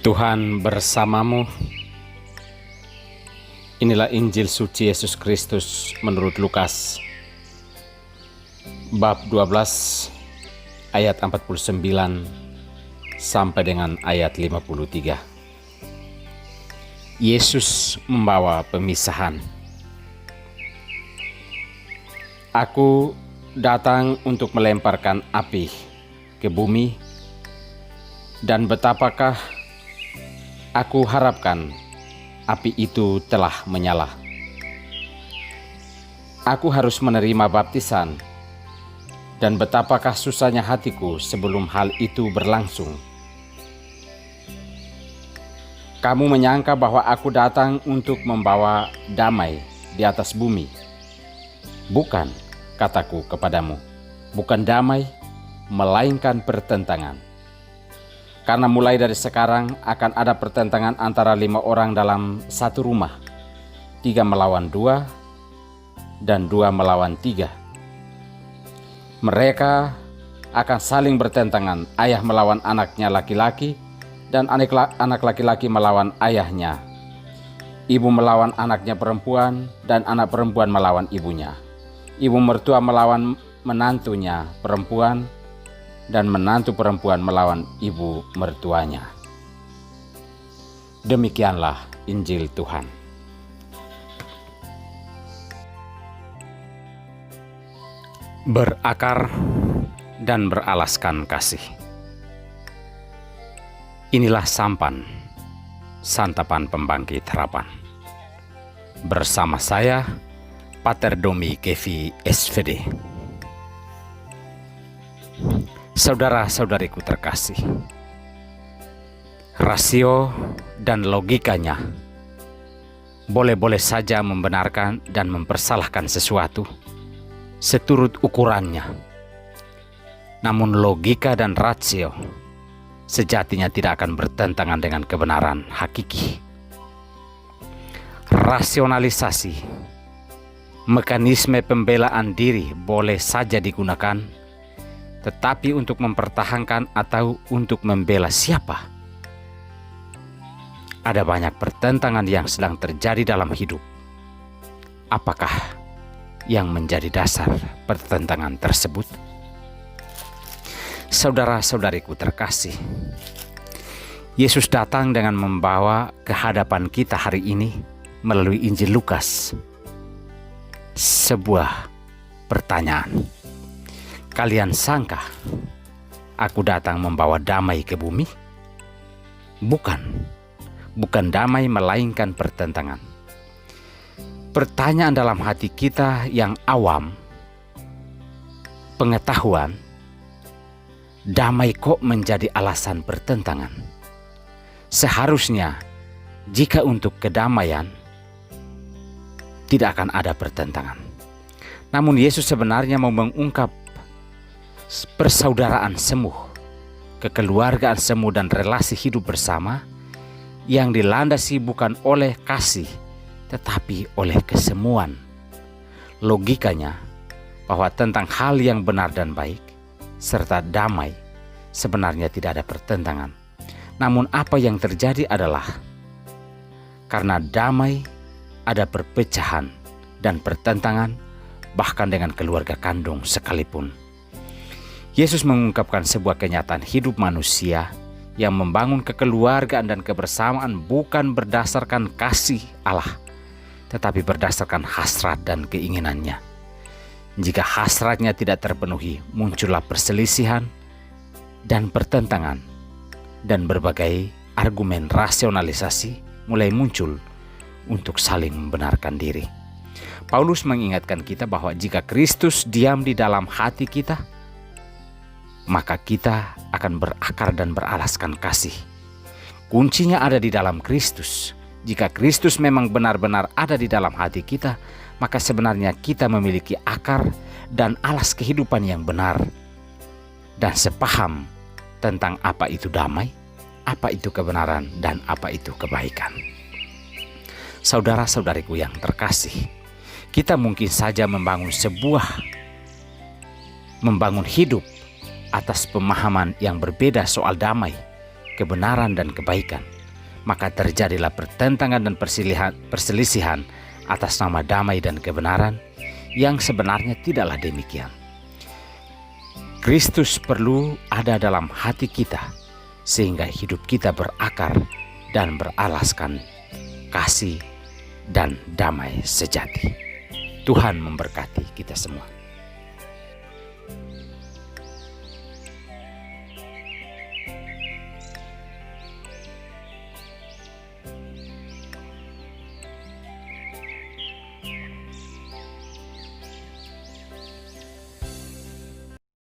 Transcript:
Tuhan bersamamu. Inilah Injil suci Yesus Kristus menurut Lukas bab 12 ayat 49 sampai dengan ayat 53. Yesus membawa pemisahan. Aku datang untuk melemparkan api ke bumi, dan betapakah aku harapkan api itu telah menyala. Aku harus menerima baptisan, dan betapakah susahnya hatiku sebelum hal itu berlangsung. Kamu menyangka bahwa aku datang untuk membawa damai di atas bumi. Bukan, kataku kepadamu, bukan damai, melainkan pertentangan. Karena mulai dari sekarang akan ada pertentangan antara 5 orang dalam satu rumah, 3 melawan 2, dan 2 melawan 3. Mereka akan saling bertentangan, ayah melawan anaknya laki-laki, dan anak laki-laki melawan ayahnya. Ibu melawan anaknya perempuan, dan anak perempuan melawan ibunya. Ibu mertua melawan menantunya perempuan, dan menantu perempuan melawan ibu mertuanya. Demikianlah Injil Tuhan. Berakar dan beralaskan kasih. Inilah sampan, santapan pembangkit harapan. Bersama saya, Pater Domi Kevi SVD. Saudara-saudariku terkasih, rasio dan logikanya boleh-boleh saja membenarkan dan mempersalahkan sesuatu seturut ukurannya. Namun logika dan rasio sejatinya tidak akan bertentangan dengan kebenaran hakiki. Rasionalisasi, mekanisme pembelaan diri boleh saja digunakan, tetapi untuk mempertahankan atau untuk membela siapa? Ada banyak pertentangan yang sedang terjadi dalam hidup. Apakah yang menjadi dasar pertentangan tersebut? Saudara-saudariku terkasih, Yesus datang dengan membawa ke hadapan kita hari ini melalui Injil Lukas sebuah pertanyaan. Kalian sangka aku datang membawa damai ke bumi? Bukan damai melainkan pertentangan. Pertanyaan dalam hati kita yang awam, pengetahuan, damai kok menjadi alasan pertentangan? Seharusnya jika untuk kedamaian tidak akan ada pertentangan. Namun Yesus sebenarnya mau mengungkap persaudaraan semu, kekeluargaan semu dan relasi hidup bersama yang dilandasi bukan oleh kasih tetapi oleh kesemuan. Logikanya bahwa tentang hal yang benar dan baik serta damai sebenarnya tidak ada pertentangan. Namun apa yang terjadi adalah karena damai ada perpecahan dan pertentangan, bahkan dengan keluarga kandung sekalipun. Yesus mengungkapkan sebuah kenyataan hidup manusia yang membangun kekeluargaan dan kebersamaan bukan berdasarkan kasih Allah, tetapi berdasarkan hasrat dan keinginannya. Jika hasratnya tidak terpenuhi, muncullah perselisihan dan pertentangan, dan berbagai argumen rasionalisasi mulai muncul untuk saling membenarkan diri. Paulus mengingatkan kita bahwa jika Kristus diam di dalam hati kita, maka kita akan berakar dan beralaskan kasih. Kuncinya ada di dalam Kristus. Jika Kristus memang benar-benar ada di dalam hati kita, maka sebenarnya kita memiliki akar dan alas kehidupan yang benar dan sepaham tentang apa itu damai, apa itu kebenaran, dan apa itu kebaikan. Saudara-saudariku yang terkasih, kita mungkin saja membangun hidup atas pemahaman yang berbeda soal damai, kebenaran, dan kebaikan. maka terjadilah pertentangan dan perselisihan atas nama damai dan kebenaran, yang sebenarnya tidaklah demikian. Kristus perlu ada dalam hati kita, sehingga hidup kita berakar dan beralaskan kasih dan damai sejati. Tuhan memberkati kita semua.